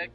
pick.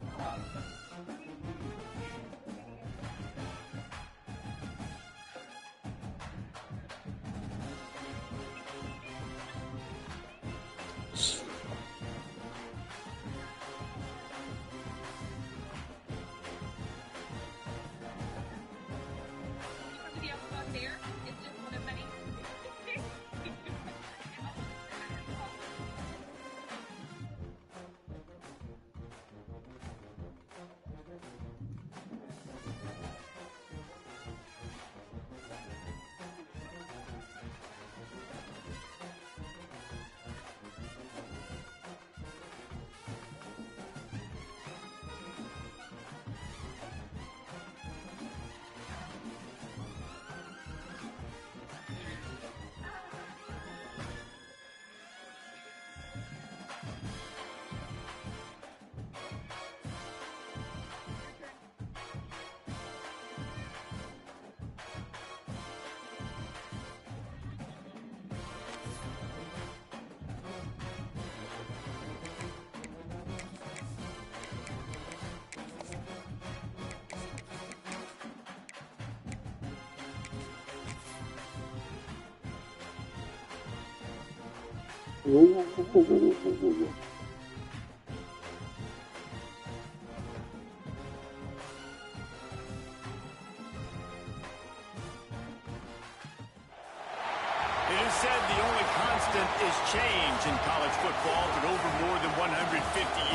It is said the only constant is change in college football, but over more than 150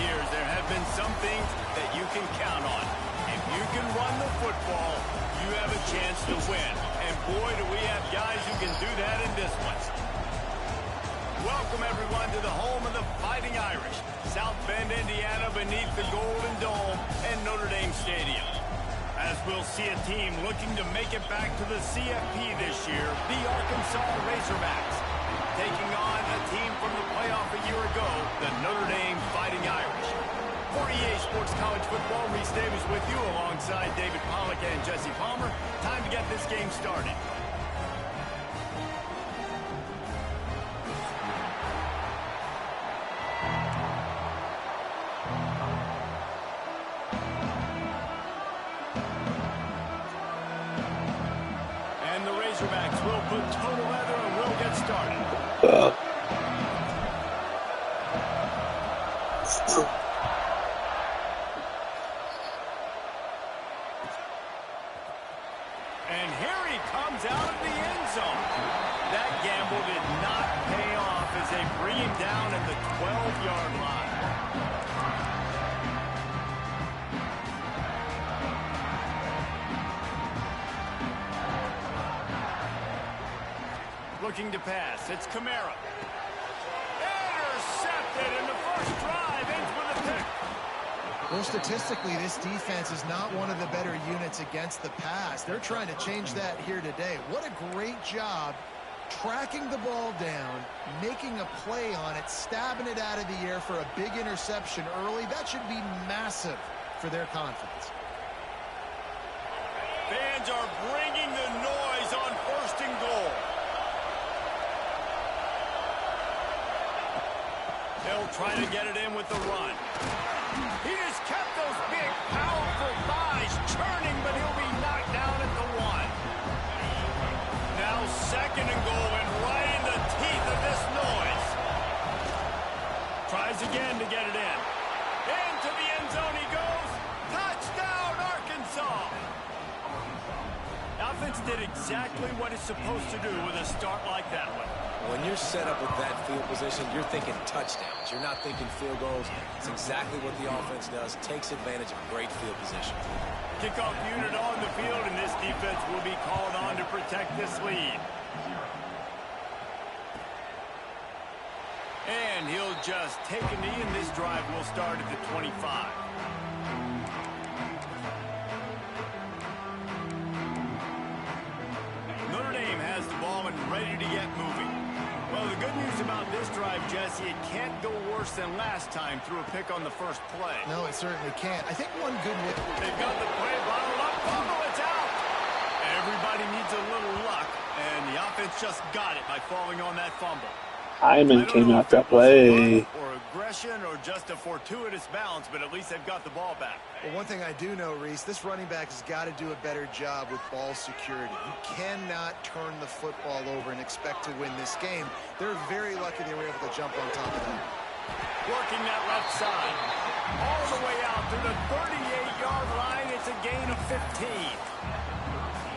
years, there have been some things that you can count on. If you can run the football, you have a chance to win. And boy, do we have guys who can do that in this one. Welcome, everyone, to the home of the Fighting Irish, South Bend, Indiana, beneath the Golden Dome and Notre Dame Stadium. As we'll see a team looking to make it back to the CFP this year, the Arkansas Razorbacks, taking on a team from the playoff a year ago, the Notre Dame Fighting Irish. For EA Sports College Football, Reese Davis with you alongside David Pollack and Jesse Palmer. Time to get this game started. Razorbacks will put total leather and we'll get started. And here he comes out of the end zone. That gamble did not pay off as they bring him down at the 12-yard line. Looking to pass. It's Kamara. Intercepted in the first drive. Ends with a pick. Well, statistically, this defense is not one of the better units against the pass. They're trying to change that here today. What a great job tracking the ball down, making a play on it, stabbing it out of the air for a big interception early. That should be massive for their confidence. Fans are bringing the noise on 1st and goal. They'll try to get it in with the run. He just kept those big, powerful thighs churning, but he'll be knocked down at the 1. Now 2nd and goal, and right in the teeth of this noise. Tries again to get it in. Into the end zone he goes. Touchdown, Arkansas! The offense did exactly what it's supposed to do with a start like that one. When you're set up with that field position, you're thinking touchdowns. You're not thinking field goals. It's exactly what the offense does. Takes advantage of great field position. Kickoff unit on the field, and this defense will be called on to protect this lead. And he'll just take a knee, and this drive will start at the 25. Notre Dame has the ball and ready to get moving. Well, the good news about this drive, Jesse, it can't go worse than last time through a pick on the first play. No, it certainly can't. I think one good way. They've got the play bottled up. Fumble, it's out. Everybody needs a little luck, and the offense just got it by falling on that fumble. Hyman came out that play. Or aggression or just a fortuitous bounce, but at least they've got the ball back. Well, one thing I do know, Reese, this running back has got to do a better job with ball security. You cannot turn the football over and expect to win this game. They're very lucky they were able to jump on top of that. Working that left side. All the way out to the 38-yard line. It's a gain of 15.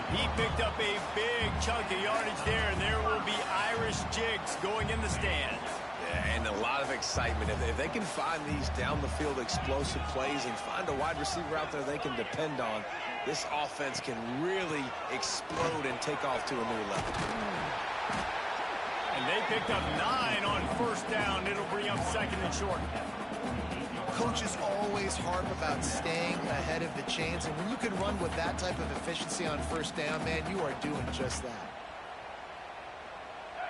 He picked up a big chunk of yardage there, and there will be Irish jigs going in the stands. Yeah, and a lot of excitement. If they can find these down-the-field explosive plays and find a wide receiver out there they can depend on, this offense can really explode and take off to a new level. And they picked up 9 on first down. It'll bring up second and short. Coaches always harp about staying ahead of the chains, and when you can run with that type of efficiency on first down, man, you are doing just that.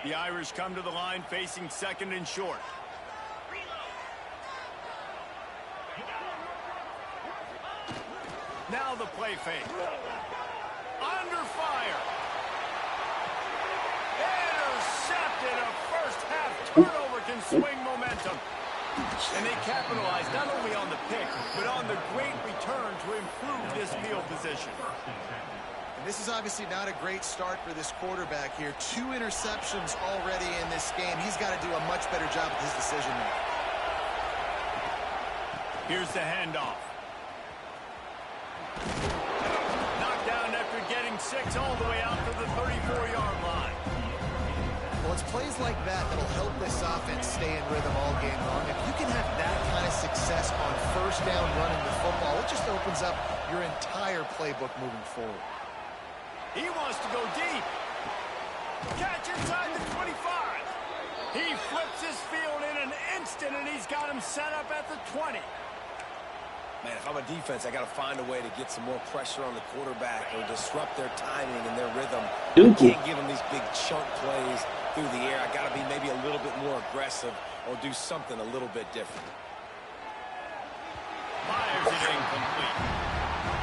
The Irish come to the line facing second and short. Now the play fake. Under fire. Intercepted. A first half turnover can swing momentum. And they capitalize not only on the pick, but on the great return to improve this field position. And this is obviously not a great start for this quarterback here. 2 interceptions already in this game. He's got to do a much better job with his decision making. Here's the handoff. Knocked down after getting 6 all the way out to the 34-yard line. Well, it's plays like that that'll help this offense stay in rhythm all game long. If you can have that kind of success on first down running the football, it just opens up your entire playbook moving forward. He wants to go deep. Catch inside the 25. He flips his field in an instant, and he's got him set up at the 20. Man, if I'm a defense, I got to find a way to get some more pressure on the quarterback or disrupt their timing and their rhythm. I can't give them these big chunk plays through the air. I got to be maybe a little bit more aggressive or do something a little bit different. Fires it incomplete.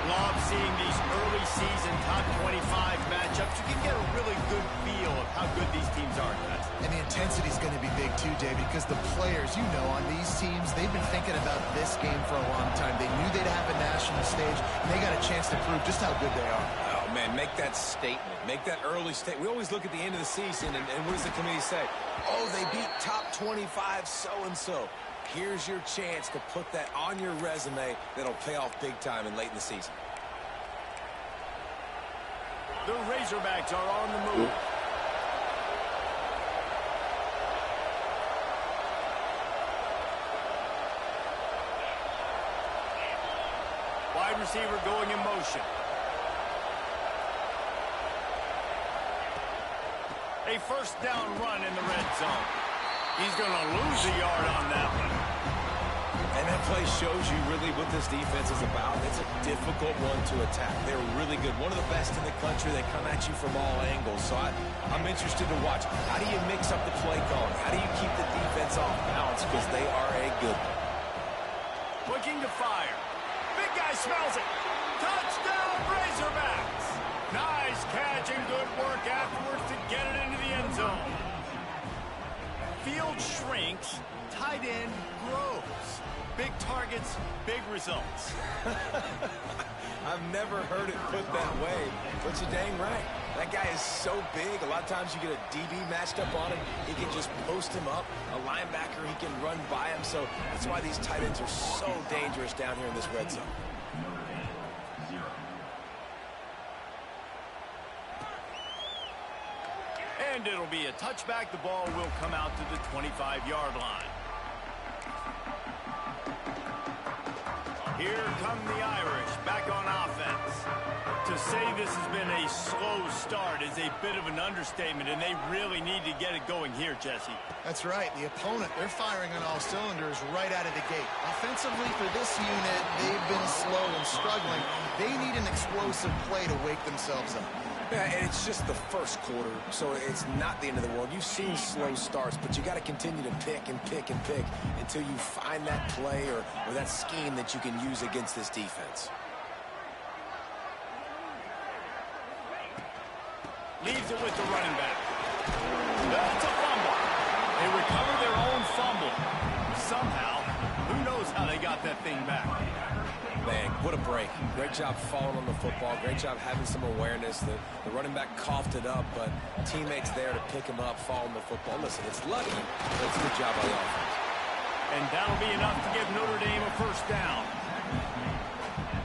Love seeing these early season top 25 matchups. You can get a really good feel of how good these teams are, guys. And the intensity is going to be big too, David, because the players, you know, on these teams, they've been thinking about this game for a long time. They knew they'd have a national stage, and they got a chance to prove just how good they are. Oh, man, make that statement. Make that early statement. We always look at the end of the season, and what does the committee say? Oh, they beat top 25 so-and-so. Here's your chance to put that on your resume that'll pay off big time and late in the season. The Razorbacks are on the move. Wide receiver going in motion. A first down run in the red zone. He's going to lose a yard on that one. And that play shows you really what this defense is about. It's a difficult one to attack. They're really good. One of the best in the country. They come at you from all angles. So I'm interested to watch. How do you mix up the play calling? How do you keep the defense off balance? Because they are a good one. Looking to fire. Big guy smells it. Touchdown, Razorbacks. Nice catch and good work afterwards to get it into the end zone. Field shrinks, tight end grows. Big targets, big results. I've never heard it put that way, but you're dang right. That guy is so big. A lot of times you get a DB matched up on him. He can just post him up. A linebacker, he can run by him. So that's why these tight ends are so dangerous down here in this red zone. And it'll be a touchback. The ball will come out to the 25-yard line. Here come the Irish back on offense. To say this has been a slow start is a bit of an understatement, and they really need to get it going here, Jesse. That's right. The opponent, they're firing on all cylinders right out of the gate. Offensively for this unit, they've been slow and struggling. They need an explosive play to wake themselves up. Yeah, and it's just the first quarter, so it's not the end of the world. You've seen slow starts, but you got to continue to pick and pick and pick until you find that play or that scheme that you can use against this defense. Leaves it with the running back. That's a fumble. They recover their own fumble. Somehow, who knows how they got that thing back. Man, what a break. Great job falling on the football. Great job having some awareness. The running back coughed it up, but teammates there to pick him up, fall on the football. Listen, it's lucky, but it's a good job by the offense. And that'll be enough to give Notre Dame a first down.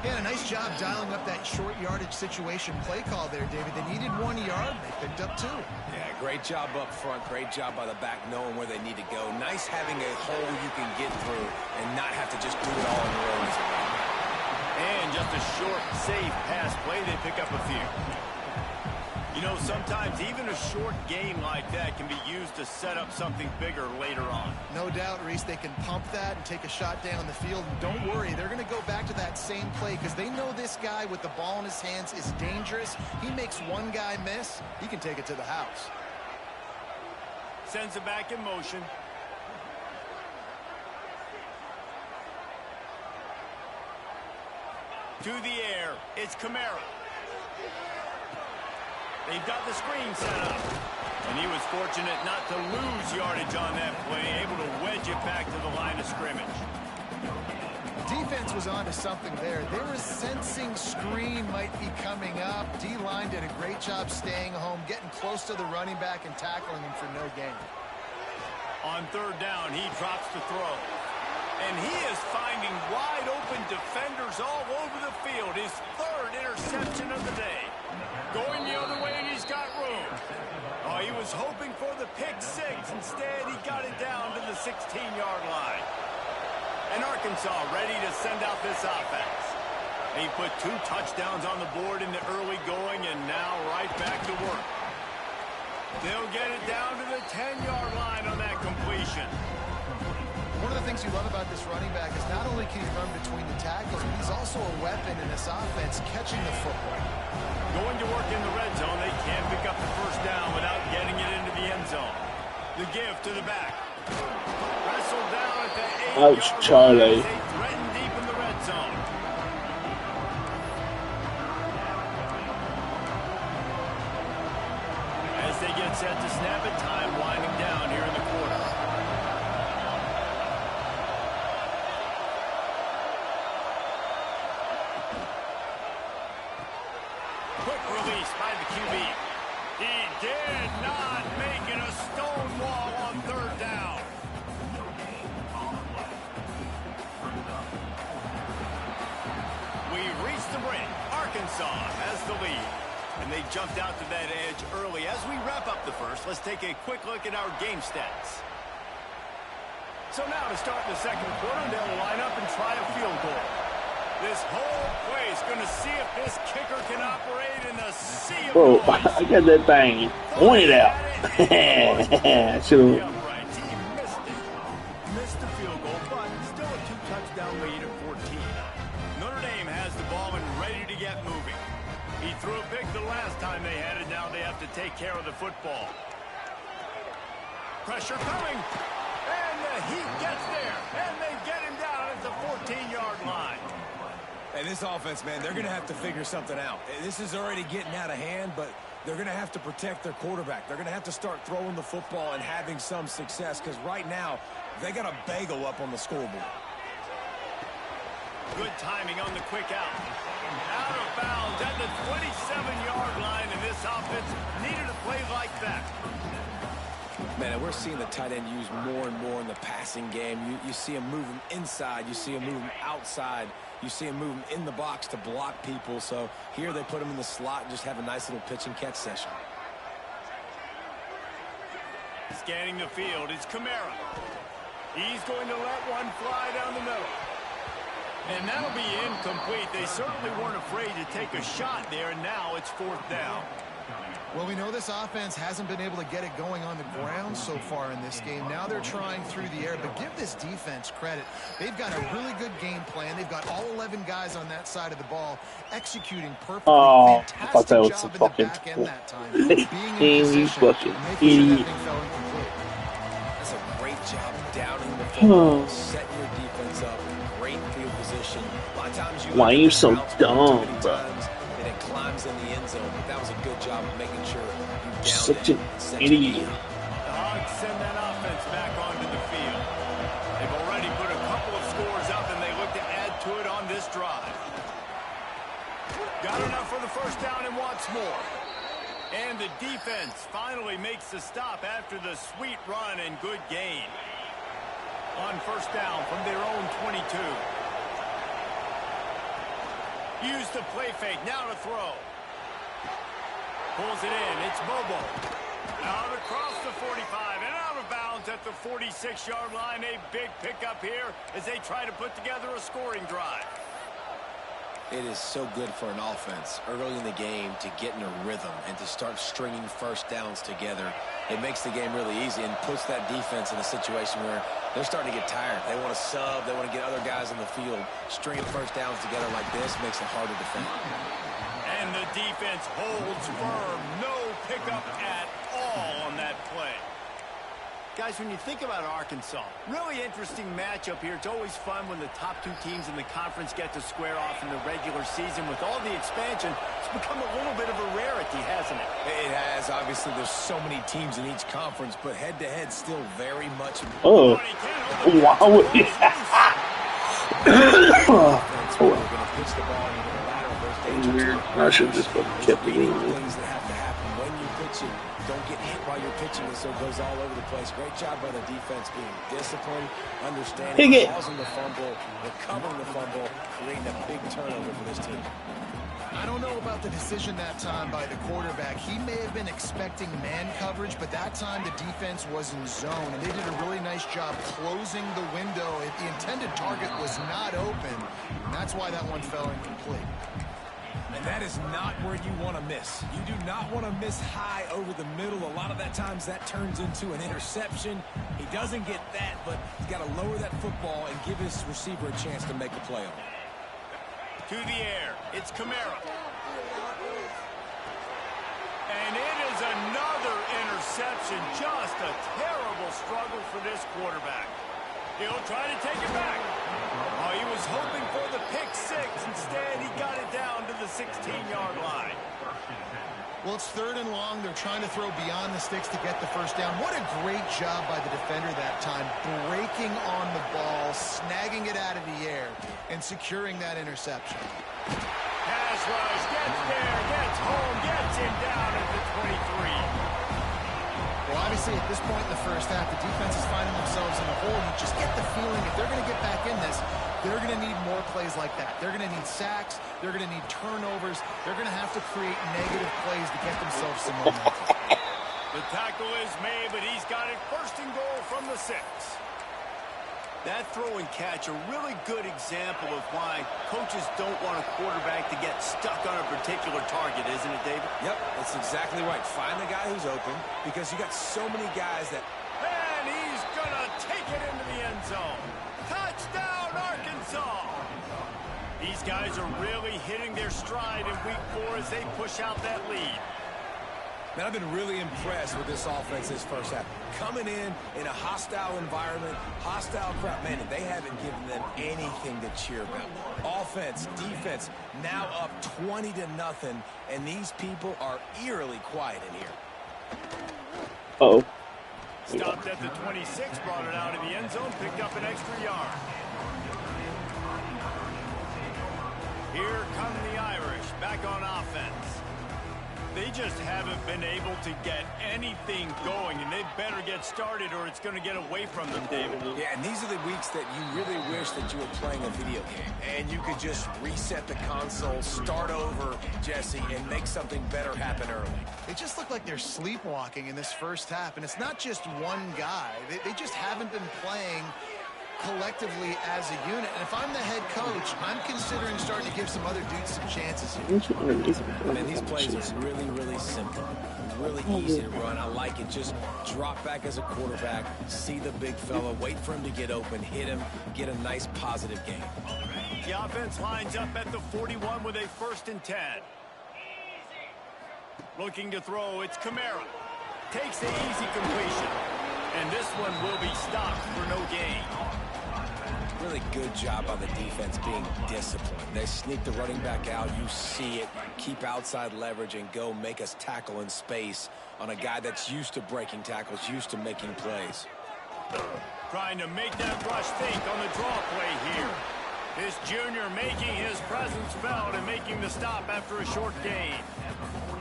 Yeah, a nice job dialing up that short yardage situation play call there, David. They needed 1 yard. They picked up 2. Yeah, great job up front. Great job by the back knowing where they need to go. Nice having a hole you can get through and not have to just do it all in your own. And just a short, safe pass play, they pick up a few. You know, sometimes even a short game like that can be used to set up something bigger later on. No doubt, Reese, they can pump that and take a shot down the field. And don't worry, they're going to go back to that same play because they know this guy with the ball in his hands is dangerous. He makes one guy miss, he can take it to the house. Sends it back in motion. To the air, it's Kamara. They've got the screen set up. And he was fortunate not to lose yardage on that play, able to wedge it back to the line of scrimmage. Defense was onto something there. They were sensing screen might be coming up. D-line did a great job staying home, getting close to the running back and tackling him for no gain. On third down, he drops the throw. And he is finding wide open defenders all over the field. His third interception of the day. Going the other way, and he's got room. Oh, he was hoping for the pick six. Instead, he got it down to the 16-yard line. And Arkansas ready to send out this offense. He put 2 touchdowns on the board in the early going, and now right back to work. They'll get it down to the 10-yard line on that completion. One of the things you love about this running back is not only can he run between the tackles, but he's also a weapon in this offense, catching the football. Going to work in the red zone, they can't pick up the first down without getting it into the end zone. The give to the back. Wrestled down at the 8-yard line. Ouch, Charlie. They threaten deep in the red zone. As they get set to snap it, time winding down here in the quarter. Quick release by the QB. He did not make it a stone wall on third down. We reached the break. Arkansas has the lead. And they jumped out to that edge early. As we wrap up the first, let's take a quick look at our game stats. So now to start the second quarter, they'll line up and try a field goal. This whole place going to see if this kicker can operate in the sea of Bro, noise. I got that thing pointed out. Should Missed the field goal, but still a 2-touchdown lead at 14. Notre Dame has the ball and ready to get moving. He threw a pick the last time they had it. Now they have to take care of the football. Pressure coming. And the Heat gets there. And they get him down at the 14-yard line. And this offense, man, they're going to have to figure something out. This is already getting out of hand, but they're going to have to protect their quarterback. They're going to have to start throwing the football and having some success because right now they got a bagel up on the scoreboard. Good timing on the quick out. Out of bounds at the 27-yard line, and this offense needed a play like that. Man, and we're seeing the tight end used more and more in the passing game. You see him move him inside. You see him move him outside. You see him move him in the box to block people. So here they put him in the slot and just have a nice little pitch and catch session. Scanning the field is Kamara. He's going to let one fly down the middle. And that'll be incomplete. They certainly weren't afraid to take a shot there, and now it's 4th down. Well, we know this offense hasn't been able to get it going on the ground so far in this game. Now they're trying through the air, but give this defense credit. They've got a really good game plan. They've got all 11 guys on that side of the ball executing perfectly. Oh, Fantastic I thought that was job some in the fucking back end that time. Being in you position, fucking making sure that idiot. thing fell incomplete. That's a great job downing the football, setting your defense up, great field position. A lot of times you Why are you so dumb, bro? And it climbs in the end zone, but that was a good job of making sure you downed Such it an and set idiot. The Hogs send that offense back first down and wants more. And the defense finally makes the stop after the sweet run and good gain. On first down from their own 22. Use the play fake, now to throw. Pulls it in, it's Bobo. Out across the 45 and out of bounds at the 46-yard line. A big pickup here as they try to put together a scoring drive. It is so good for an offense early in the game to get in a rhythm and to start stringing first downs together. It makes the game really easy and puts that defense in a situation where they're starting to get tired. They want to sub. They want to get other guys in the field. Stringing first downs together like this makes it hard to defend. And the defense holds firm. No pickup at all on that play. Guys, when you think about Arkansas, really interesting matchup here. It's always fun when the top two teams in the conference get to square off in the regular season. With all the expansion, it's become a little bit of a rarity, hasn't it? It has. Obviously, there's so many teams in each conference, but head-to-head still very much. Oh, wow. Weird. I should have just kept eating. Things that have to happen when you pitch it. Don't get hit while you're pitching it, so it goes all over the place. Great job by the defense being disciplined, understanding, causing the fumble, recovering the fumble, creating a big turnover for this team. I don't know about the decision that time by the quarterback. He may have been expecting man coverage, but that time the defense was in zone, and they did a really nice job closing the window. The intended target was not open, and that's why that one fell incomplete. And that is not where you want to miss. You do not want to miss high over the middle. A lot of that times that turns into an interception. He doesn't get that, but he's got to lower that football and give his receiver a chance to make a play on it. To the air, it's Kamara. And it is another interception. Just a terrible struggle for this quarterback. He'll try to take it back. Oh, he was hoping for the pick six. Instead, he got it down to the 16-yard line. Well, it's third and long. They're trying to throw beyond the sticks to get the first down. What a great job by the defender that time, breaking on the ball, snagging it out of the air, and securing that interception. Pass rush, gets there, gets home, gets him down at the 23. Well, obviously, at this point in the first half, the defense is finding themselves in a hole. You just get the feeling if they're going to get back in this, they're going to need more plays like that. They're going to need sacks. They're going to need turnovers. They're going to have to create negative plays to get themselves some momentum. The tackle is made, but he's got it first and goal from the 6. That throw and catch, a really good example of why coaches don't want a quarterback to get stuck on a particular target, isn't it, David? Yep, that's exactly right. Find the guy who's open because you got so many guys that... And he's going to take it into the end zone. Touchdown, Arkansas! These guys are really hitting their stride in week 4 as they push out that lead. Man, I've been really impressed with this offense this first half. Coming in a hostile environment, hostile crowd. Man, they haven't given them anything to cheer about. Offense, defense, now up 20-0, and these people are eerily quiet in here. Uh-oh. Stopped at the 26, brought it out of the end zone, picked up an extra yard. Here come the Irish, back on offense. They just haven't been able to get anything going, and they better get started or it's going to get away from them, David. Yeah, and these are the weeks that you really wish that you were playing a video game, and you could just reset the console, start over, Jesse, and make something better happen early. They just look like they're sleepwalking in this first half, and it's not just one guy. They just haven't been playing collectively as a unit. And if I'm the head coach, I'm considering starting to give some other dudes some chances here. Man, these plays are really, really simple. Really easy to run. I like it. Just drop back as a quarterback, see the big fella, wait for him to get open, hit him, get a nice positive game. The offense lines up at the 41 with a 1st and 10. Looking to throw, it's Kamara. Takes the easy completion. And this one will be stopped for no gain. Really good job on the defense being disciplined. They sneak the running back out. You see it. Keep outside leverage and go make us tackle in space on a guy that's used to breaking tackles, used to making plays. Trying to make that rush think on the draw play here. This junior making his presence felt and making the stop after a short gain.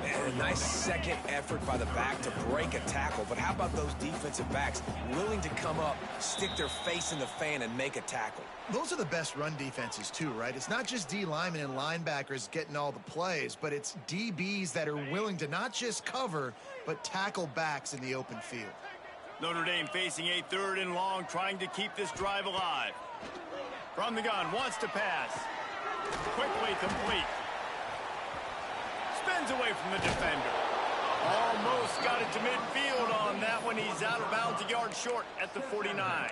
And a nice second effort by the back to break a tackle. But how about those defensive backs willing to come up, stick their face in the fan, and make a tackle? Those are the best run defenses too, right? It's not just D linemen and linebackers getting all the plays, but it's DBs that are willing to not just cover, but tackle backs in the open field. Notre Dame facing a 3rd and long, trying to keep this drive alive. From the gun, wants to pass. Quickly complete. Spins away from the defender. Almost got it to midfield on that one. He's out of bounds, a yard short at the 49.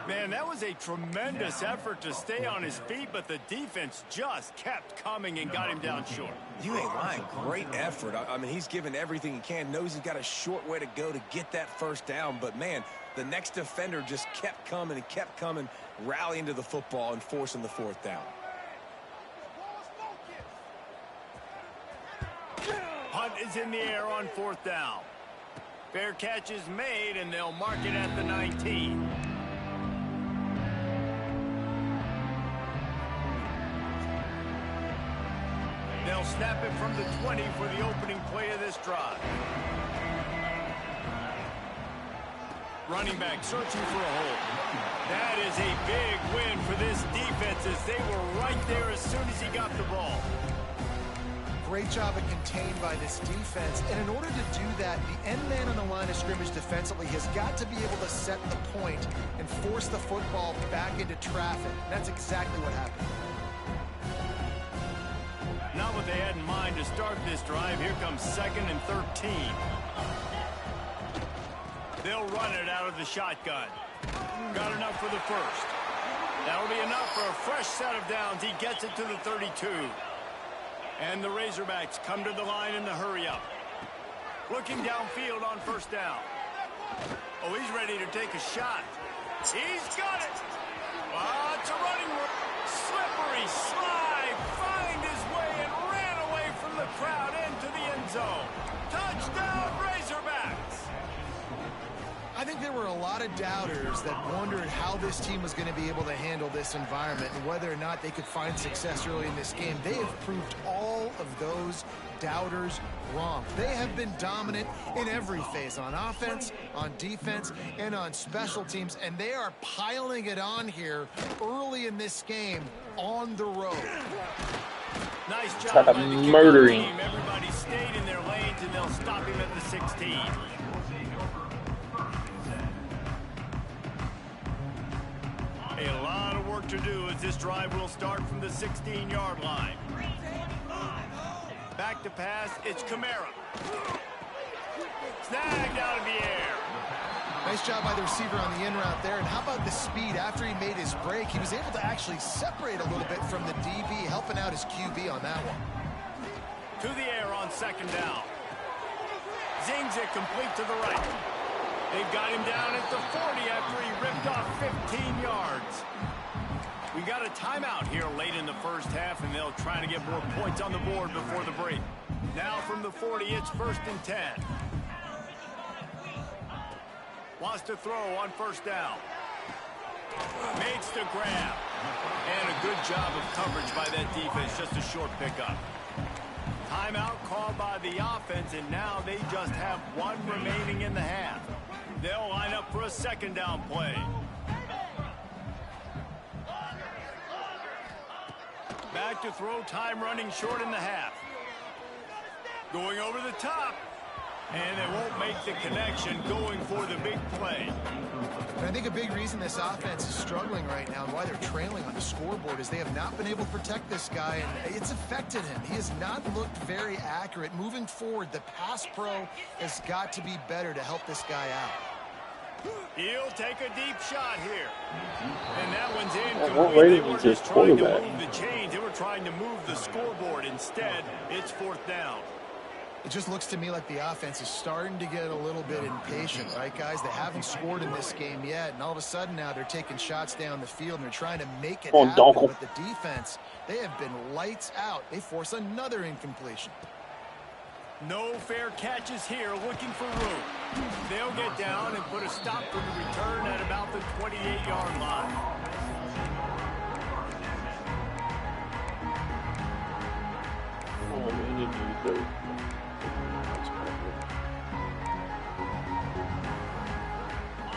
Man, that was a tremendous effort to stay on his feet, but the defense just kept coming and got him down short. You ain't lying. Great effort. I mean, he's given everything he can. Knows he's got a short way to go to get that first down. But, man, the next defender just kept coming and kept coming, rallying to the football and forcing the 4th down. Punt is in the air on 4th down. Fair catch is made, and they'll mark it at the 19. They'll snap it from the 20 for the opening play of this drive. Running back searching for a hole. That is a big win for this defense as they were right there as soon as he got the ball. Great job of contained by this defense. And in order to do that, the end man on the line of scrimmage defensively has got to be able to set the point and force the football back into traffic. That's exactly what happened. Not what they had in mind to start this drive. Here comes 2nd and 13. They'll run it out of the shotgun. Got enough for the first. That'll be enough for a fresh set of downs. He gets it to the 32. And the Razorbacks come to the line in the hurry-up. Looking downfield on 1st down. Oh, he's ready to take a shot. He's got it. Oh, it's a running slippery slide. Find his way and ran away from the crowd into the end zone. Touchdown, Razorbacks. I think there were a lot of doubters that wondered how this team was going to be able to handle this environment and whether or not they could find success early in this game. They have proved all of those doubters wrong. They have been dominant in every phase, on offense, on defense, and on special teams, and they are piling it on here early in this game on the road. Nice job by the murdering team. Everybody stayed in their lanes, and they'll stop him at the 16. A lot of work to do as this drive will start from the 16-yard line. Back to pass, it's Kamara. Snagged out of the air. Nice job by the receiver on the in route there. And how about the speed? After he made his break, he was able to actually separate a little bit from the DB, helping out his QB on that one. To the air on 2nd down. Zings it complete to the right. They've got him down at the 40 after he ripped off 15 yards. We got a timeout here late in the first half, and they'll try to get more points on the board before the break. Now from the 40, it's 1st and 10. Wants to throw on 1st down. Makes the grab. And a good job of coverage by that defense, just a short pickup. Timeout called by the offense, and now they just have one remaining in the half. They'll line up for a 2nd down play. Back to throw, time running short in the half. Going over the top. And they won't make the connection, going for the big play. And I think a big reason this offense is struggling right now and why they're trailing on the scoreboard is they have not been able to protect this guy, and it's affected him. He has not looked very accurate. Moving forward, the pass pro has got to be better to help this guy out. He'll take a deep shot here. And that one's in. What rating they were is this just trying to quarterback? move the chains. They were trying to move the scoreboard. Instead, it's 4th down. It just looks to me like the offense is starting to get a little bit impatient, right, guys? They haven't scored in this game yet, and all of a sudden now they're taking shots down the field, and they're trying to make it happen. But the defense, they have been lights out. They force another incompletion. No fair catches here, looking for room. They'll get down and put a stop for the return at about the 28-yard line. didn't need those.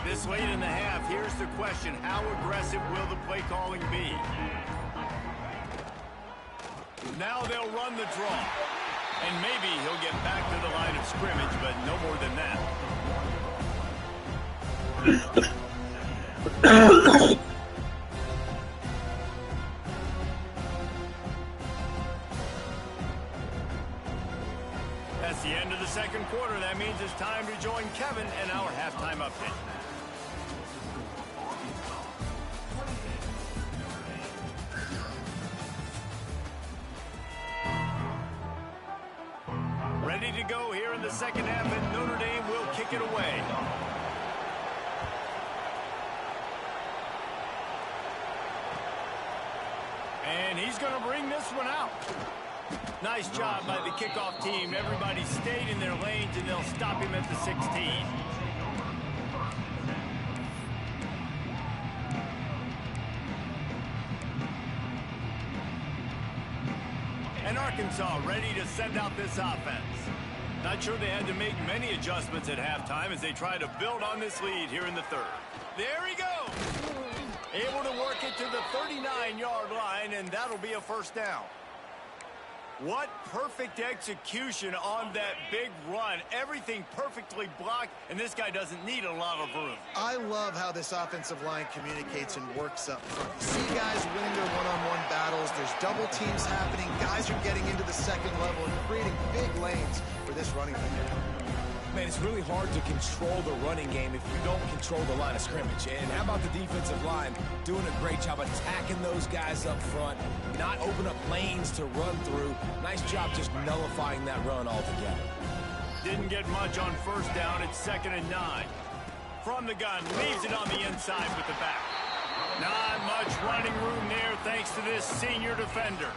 This late in the half, here's the question. How aggressive will the play calling be? Now they'll run the draw. And maybe he'll get back to the line of scrimmage, but no more than that. That's the end of the second quarter. That means it's time to join Kevin and our halftime update. Ready to go here in the second half, and Notre Dame will kick it away. And he's going to bring this one out. Nice job by the kickoff team. Everybody stayed in their lanes, and they'll stop him at the 16. And Arkansas ready to send out this offense. Not sure they had to make many adjustments at halftime as they try to build on this lead here in the third. There he goes. Able to work it to the 39-yard line, and that'll be a first down. What perfect execution on that big run. Everything perfectly blocked, and this guy doesn't need a lot of room. I love how this offensive line communicates and works up front. You see guys winning their one-on-one battles. There's double teams happening. Guys are getting into the second level and creating big lanes for this running back. Man, it's really hard to control the running game if you don't control the line of scrimmage. And how about the defensive line doing a great job attacking those guys up front, not open up lanes to run through. Nice job just nullifying that run altogether. Didn't get much on first down. It's 2nd and 9. From the gun, leaves it on the inside with the back. Not much running room there thanks to this senior defender.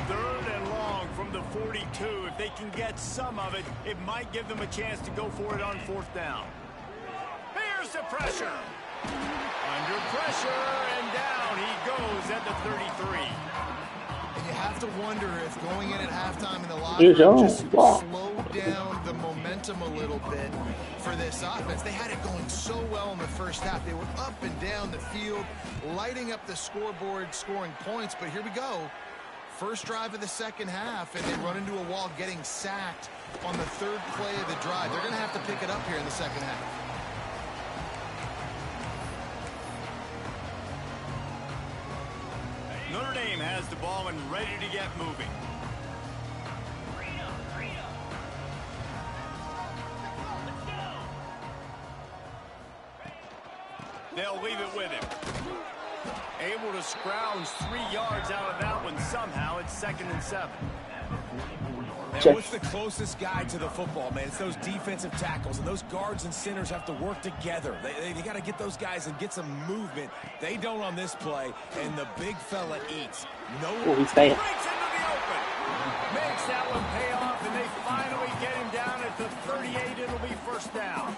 3rd and long from the 42. If they can get some of it, it might give them a chance to go for it on 4th down. Here's the pressure. Under pressure, and down he goes at the 33. And you have to wonder if going in at halftime in the locker room just slowed down the momentum a little bit for this offense. They had it going so well in the first half. They were up and down the field, lighting up the scoreboard, scoring points. But here we go. First drive of the second half, and they run into a wall getting sacked on the 3rd play of the drive. They're going to have to pick it up here in the second half. Notre Dame has the ball and ready to get moving. They'll leave it with him. Able to scrounge 3 yards out of that one somehow. It's 2nd and 7. And what's the closest guy to the football, man? It's those defensive tackles, and those guards and centers have to work together. They got to get those guys and get some movement. They don't on this play, and the big fella eats. He's staying. Breaks into the open. Makes that one pay off, and they finally get him down at the 38. It'll be first down.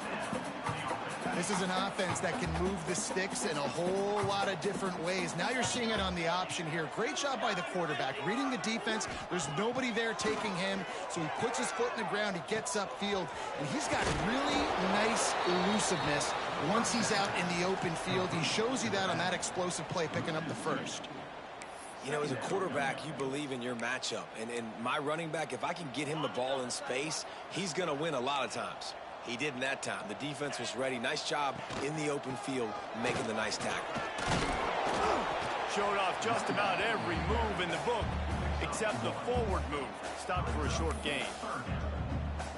This is an offense that can move the sticks in a whole lot of different ways. Now you're seeing it on the option here. Great job by the quarterback. Reading the defense, there's nobody there taking him, so he puts his foot in the ground, he gets upfield, and he's got really nice elusiveness once he's out in the open field. He shows you that on that explosive play, picking up the first. You know, as a quarterback, you believe in your matchup. And my running back, if I can get him the ball in space, he's going to win a lot of times. He did in that time. The defense was ready. Nice job in the open field making the nice tackle. Showed off just about every move in the book except the forward move. Stopped for a short gain.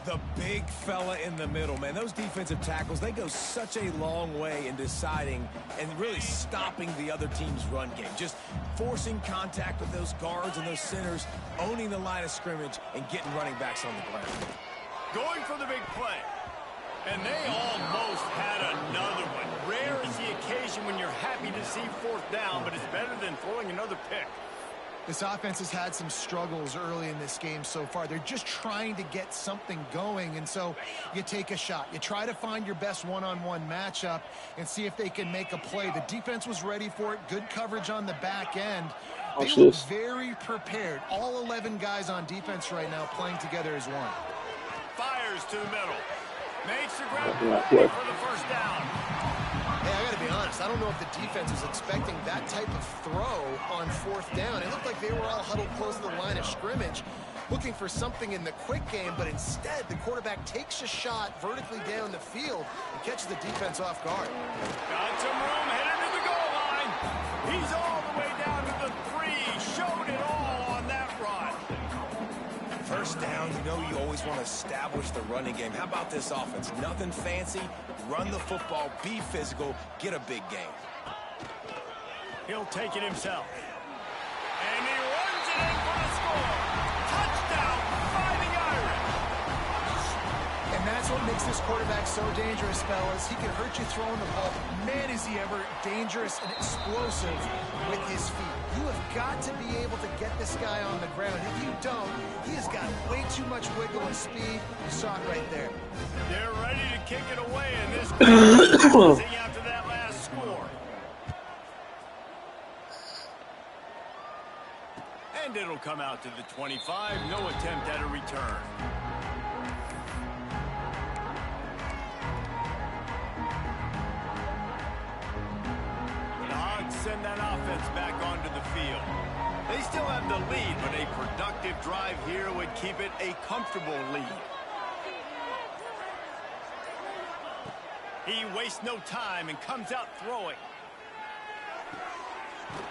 The big fella in the middle, man. Those defensive tackles, they go such a long way in deciding and really stopping the other team's run game. Just forcing contact with those guards and those centers, owning the line of scrimmage, and getting running backs on the ground. Going for the big play. And they almost had another one. Rare is the occasion when you're happy to see 4th down, but it's better than throwing another pick. This offense has had some struggles early in this game so far. They're just trying to get something going, and so you take a shot. You try to find your best one-on-one matchup and see if they can make a play. The defense was ready for it. Good coverage on the back end. They look very prepared. All 11 guys on defense right now playing together as one. Fires to the middle. Makes the grab for the first down. Hey, I got to be honest. I don't know if the defense was expecting that type of throw on 4th down. It looked like they were all huddled close to the line of scrimmage, looking for something in the quick game, but instead the quarterback takes a shot vertically down the field and catches the defense off guard. Got some room, headed to the goal line. He's all the way down to the 3. Showed it all on that run. First down, you know you always want to establish the running game. How about this offense? Nothing fancy. Run the football, be physical, get a big game. He'll take it himself. And he runs it in for the score. Touchdown, Fighting Irish. And that's what makes this quarterback so dangerous, fellas. He can hurt you throwing the ball. Man, is he ever dangerous and explosive with his feet. You have got to be able to get this guy on the ground. If you don't, he has got way too much wiggle and speed. You saw it right there. They're ready to kick it away in this game after that last score. And it'll come out to the 25. No attempt at a return. Send that offense back onto the field. They still have the lead, but a productive drive here would keep it a comfortable lead. He wastes no time and comes out throwing.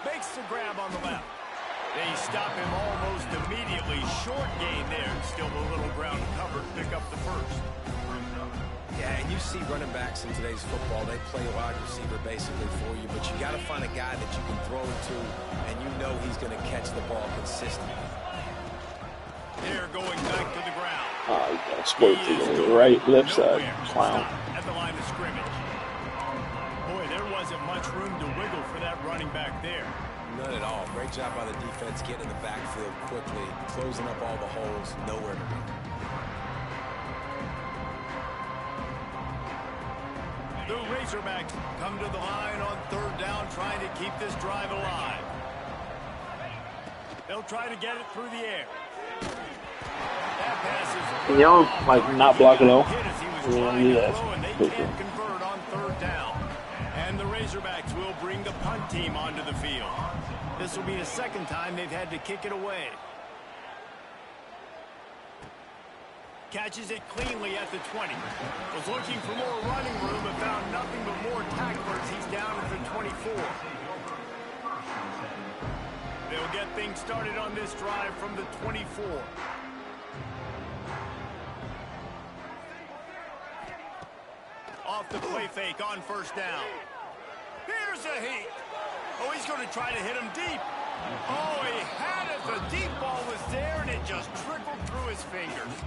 Makes the grab on the left. They stop him almost immediately. Short gain there. Still a little ground covered. Pick up the first. Yeah, and you see running backs in today's football, they play wide receiver basically for you, but you got to find a guy that you can throw it to, and you know he's going to catch the ball consistently. They're going back to the ground. He got squirt to the right, left side. Clown. At the line of scrimmage. Boy, there wasn't much room to wiggle for that running back there. None at all. Great job by the defense getting in the backfield quickly, closing up all the holes, nowhere to go. The Razorbacks come to the line on 3rd down, trying to keep this drive alive. They'll try to get it through the air. That pass is... Can y'all, like, not block it off? And they can't convert on 3rd down. And the Razorbacks will bring the punt team onto the field. This will be the 2nd time they've had to kick it away. Catches it cleanly at the 20. Was looking for more running room, but found nothing but more tacklers. He's down at the 24. They'll get things started on this drive from the 24. Off the play fake on 1st down. Here's a heat. Oh, he's going to try to hit him deep. Oh, he had it. The deep ball was there, and it just trickled through his fingers.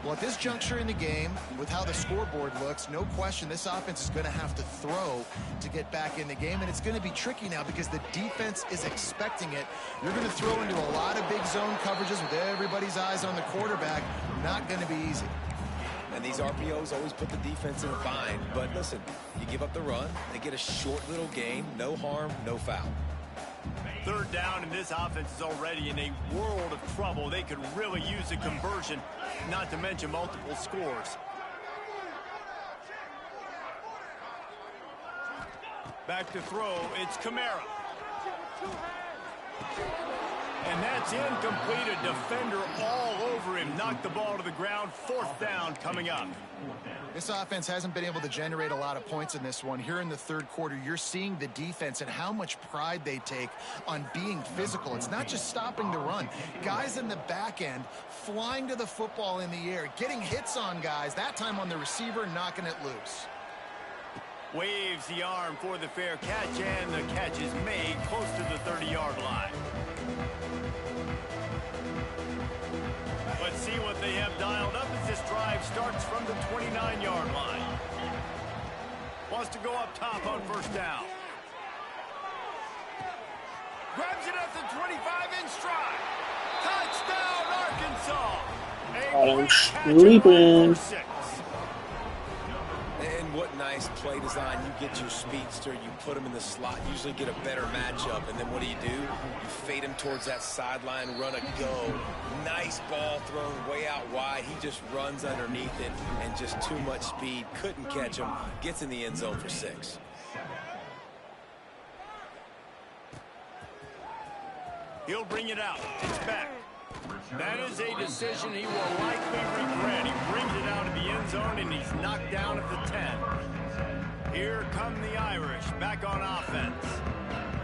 Well, at this juncture in the game, with how the scoreboard looks, no question this offense is going to have to throw to get back in the game, and it's going to be tricky now because the defense is expecting it. You're going to throw into a lot of big zone coverages with everybody's eyes on the quarterback. Not going to be easy. And these RPOs always put the defense in a bind, but listen, you give up the run, they get a short little gain, no harm, no foul. 3rd down, and this offense is already in a world of trouble. They could really use a conversion, not to mention multiple scores. Back to throw, it's Kamara. And that's incomplete. A defender all over him. Knocked the ball to the ground. 4th down coming up. This offense hasn't been able to generate a lot of points in this one. Here in the 3rd quarter, you're seeing the defense and how much pride they take on being physical. It's not just stopping the run. Guys in the back end flying to the football in the air, getting hits on guys, that time on the receiver, knocking it loose. Waves the arm for the fair catch, and the catch is made close to the 30-yard line. Let's see what they have dialed up as this drive starts from the 29-yard line. Wants to go up top on 1st down. Grabs it at the 25 in stride. Touchdown, Arkansas. I'm sleeping. And what nice play design. You get your speedster, you put him in the slot, usually get a better matchup, and then what do? You fade him towards that sideline, run a go. Nice ball thrown way out wide. He just runs underneath it, and just too much speed. Couldn't catch him. Gets in the end zone for 6. He'll bring it out. It's back. That is a decision he will likely regret. He brings it out of the end zone, and he's knocked down at the 10. Here come the Irish back on offense.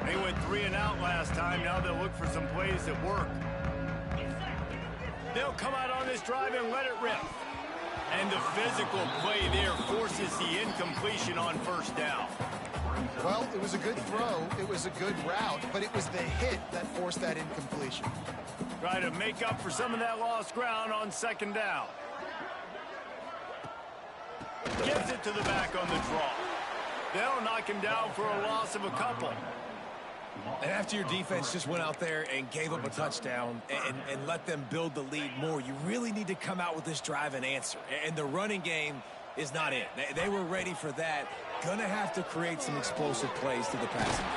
They went 3 and out last time. Now they'll look for some plays that work. They'll come out on this drive and let it rip. And the physical play there forces the incompletion on first down. Well, it was a good throw. It was a good route, but it was the hit that forced that incompletion. Try to make up for some of that lost ground on second down. Gets it to the back on the draw. They'll knock him down for a loss of a couple. And after your defense just went out there and gave up a touchdown and let them build the lead more, you really need to come out with this drive and answer. And the running game is not it. They were ready for that. Gonna have to create some explosive plays to the passing game.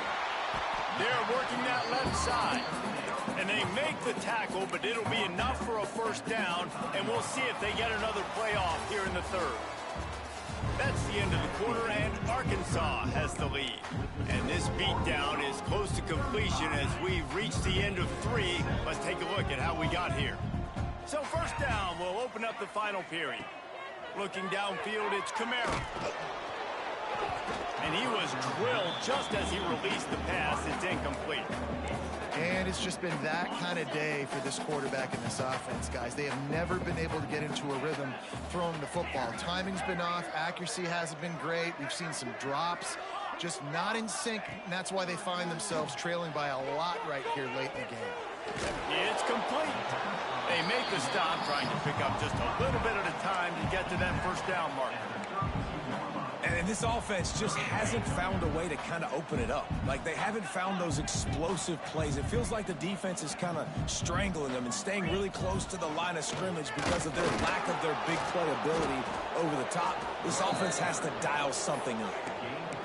They're working that left side. And they make the tackle, but it'll be enough for a first down, and we'll see if they get another playoff here in the third. That's the end of the quarter, and Arkansas has the lead. And this beatdown is close to completion as we've reached the end of 3. Let's take a look at how we got here. So first down will open up the final period. Looking downfield, it's Kamara. And he was drilled just as he released the pass. It's incomplete. And it's just been that kind of day for this quarterback and this offense, guys. They have never been able to get into a rhythm throwing the football. Timing's been off. Accuracy hasn't been great. We've seen some drops, just not in sync, and that's why they find themselves trailing by a lot right here late in the game. It's complete. They make the stop, trying to pick up just a little bit at a time to get to that first down marker. And this offense just hasn't found a way to kind of open it up. Like, they haven't found those explosive plays. It feels like the defense is kind of strangling them and staying really close to the line of scrimmage because of their lack of their big play ability over the top. This offense has to dial something up.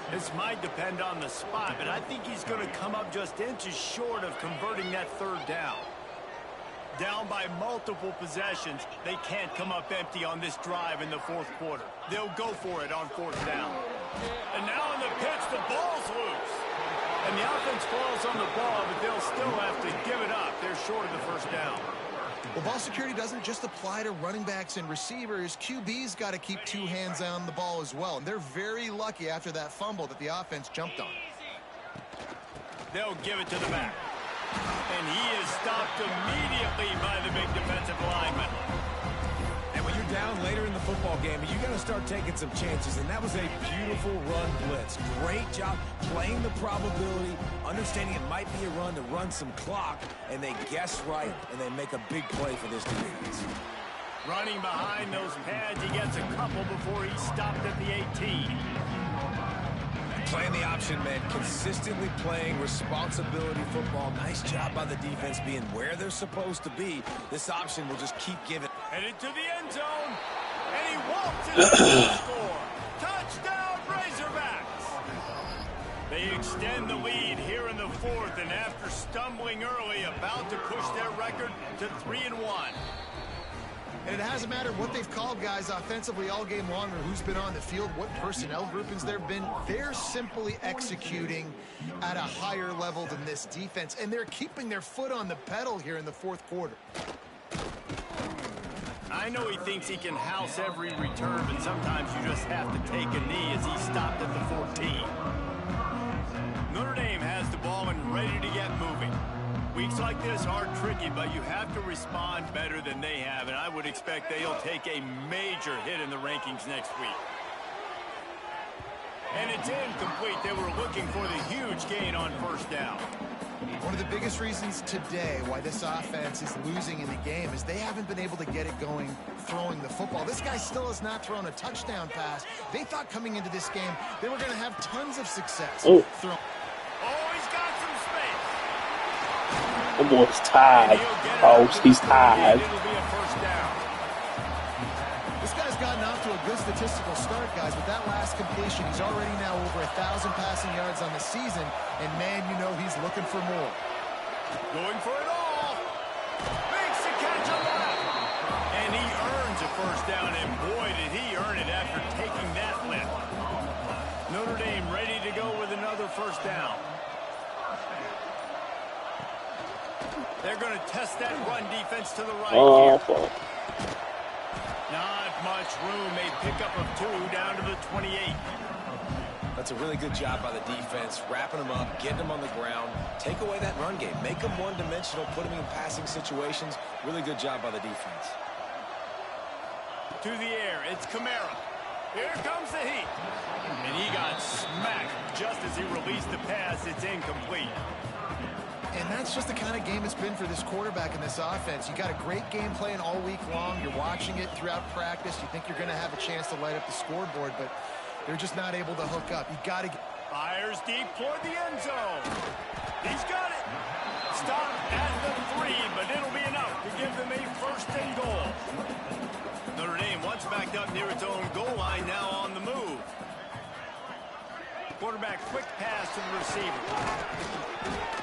This might depend on the spot, but I think he's going to come up just inches short of converting that third down. Down by multiple possessions, they can't come up empty on this drive in the fourth quarter. They'll go for it on fourth down. And now in the pitch, the ball's loose. And the offense falls on the ball, but they'll still have to give it up. They're short of the first down. Well, ball security doesn't just apply to running backs and receivers. QB's got to keep 2 hands on the ball as well. And they're very lucky after that fumble that the offense jumped on. They'll give it to the back. And he is stopped immediately by the big defensive lineman. And when you're down later in the football game, you got to start taking some chances. And that was a beautiful run blitz. Great job playing the probability, understanding it might be a run to run some clock, and they guess right, and they make a big play for this defense. Running behind those pads, he gets a couple before he's stopped at the 18. Playing the option, man. Consistently playing responsibility football. Nice job by the defense being where they're supposed to be. This option will just keep giving. Headed to the end zone. And he walks into the score. Touchdown, Razorbacks. They extend the lead here in the fourth, and after stumbling early, about to push their record to 3-1. And it hasn't mattered what they've called, guys, offensively all game long, or who's been on the field, what personnel groupings there have been. They're simply executing at a higher level than this defense, and they're keeping their foot on the pedal here in the fourth quarter. I know he thinks he can house every return, but sometimes you just have to take a knee as he stopped at the 14. Notre Dame has the ball and ready to get moving. Weeks like this are tricky, but you have to respond better than they have, and I would expect they'll take a major hit in the rankings next week. And it's incomplete. They were looking for the huge gain on first down. One of the biggest reasons today why this offense is losing in the game is they haven't been able to get it going throwing the football. This guy still has not thrown a touchdown pass. They thought coming into this game they were going to have tons of success. Oh, he's got some space. The boy's tired. Oh, he's tired. It'll be a first down. This guy's gotten gotten off to a good statistical start, guys. With that last completion, he's already now over 1,000 passing yards on the season, and man, you know he's looking for more. Going for it all. Makes the catch on the left. And he earns a first down, and boy, did he earn it after taking that lift. Notre Dame ready to go with another first down. They're going to test that run defense to the right here. Not much room. A pickup of 2 down to the 28. That's a really good job by the defense, wrapping them up, getting them on the ground. Take away that run game. Make them one-dimensional, put them in passing situations. Really good job by the defense. To the air, it's Kamara. Here comes the heat. And he got smacked just as he released the pass. It's incomplete. And that's just the kind of game it's been for this quarterback in this offense. You got a great game plan all week long. You're watching it throughout practice. You think you're going to have a chance to light up the scoreboard, but they're just not able to hook up. You got to get... Fires deep toward the end zone. He's got it. Stop at the 3, but it'll be enough to give them a first and goal. Notre Dame once backed up near its own goal line, now on the move. Quarterback quick pass to the receiver.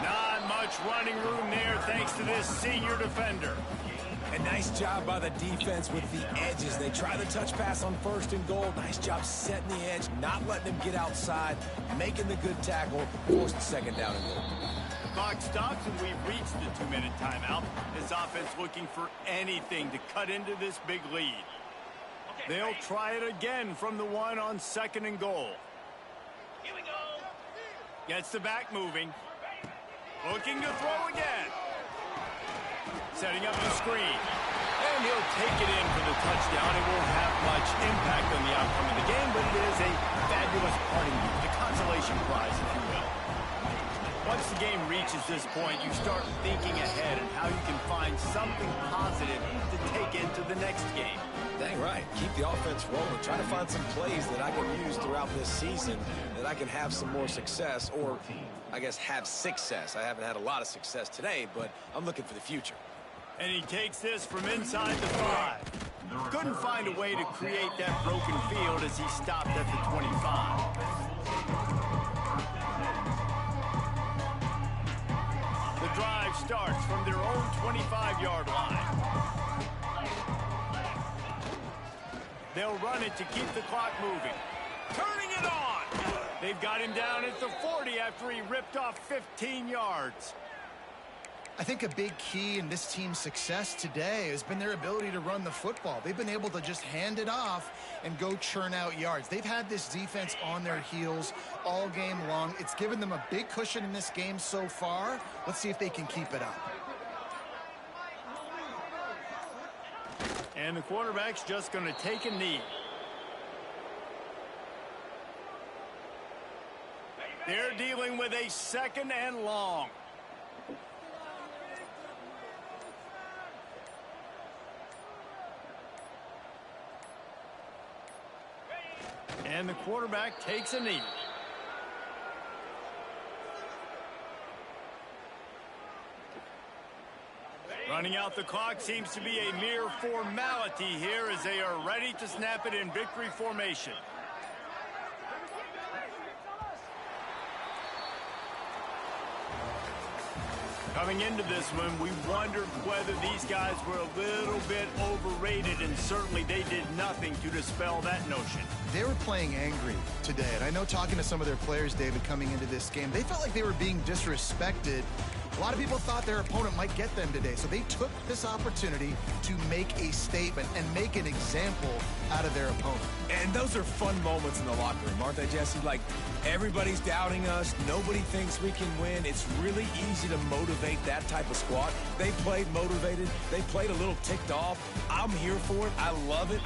Not much running room there thanks to this senior defender. A nice job by the defense with the edges. They try the touch pass on first and goal. Nice job setting the edge, not letting him get outside, making the good tackle, force the second down and goal. The clock stops and we've reached the 2-minute timeout. This offense looking for anything to cut into this big lead. They'll try it again from the 1 on second and goal. Here we go. Gets the back moving. Looking to throw again. Setting up the screen. And he'll take it in for the touchdown. It won't have much impact on the outcome of the game, but it is a fabulous parting gift, a consolation prize, if you will. Once the game reaches this point, you start thinking ahead and how you can find something positive to take into the next game. Dang right. Keep the offense rolling. Try to find some plays that I can use throughout this season that I can have some more success, or I guess have success. I haven't had a lot of success today, but I'm looking for the future. And he takes this from inside the 5. Couldn't find a way to create that broken field as he stopped at the 25. The drive starts from their own 25-yard line. They'll run it to keep the clock moving. Turning it on! They've got him down at the 40 after he ripped off 15 yards. I think a big key in this team's success today has been their ability to run the football. They've been able to just hand it off and go churn out yards. They've had this defense on their heels all game long. It's given them a big cushion in this game so far. Let's see if they can keep it up. And the quarterback's just going to take a knee. They're dealing with a second and long. And the quarterback takes a knee. Running out the clock seems to be a mere formality here as they are ready to snap it in victory formation. Coming into this one, we wondered whether these guys were a little bit overrated, and certainly they did nothing to dispel that notion. They were playing angry today, and I know talking to some of their players, David, coming into this game, they felt like they were being disrespected. A lot of people thought their opponent might get them today, so they took this opportunity to make a statement and make an example out of their opponent. And those are fun moments in the locker room, aren't they, Jesse? Like, everybody's doubting us. Nobody thinks we can win. It's really easy to motivate that type of squad. They played motivated. They played a little ticked off. I'm here for it. I love it.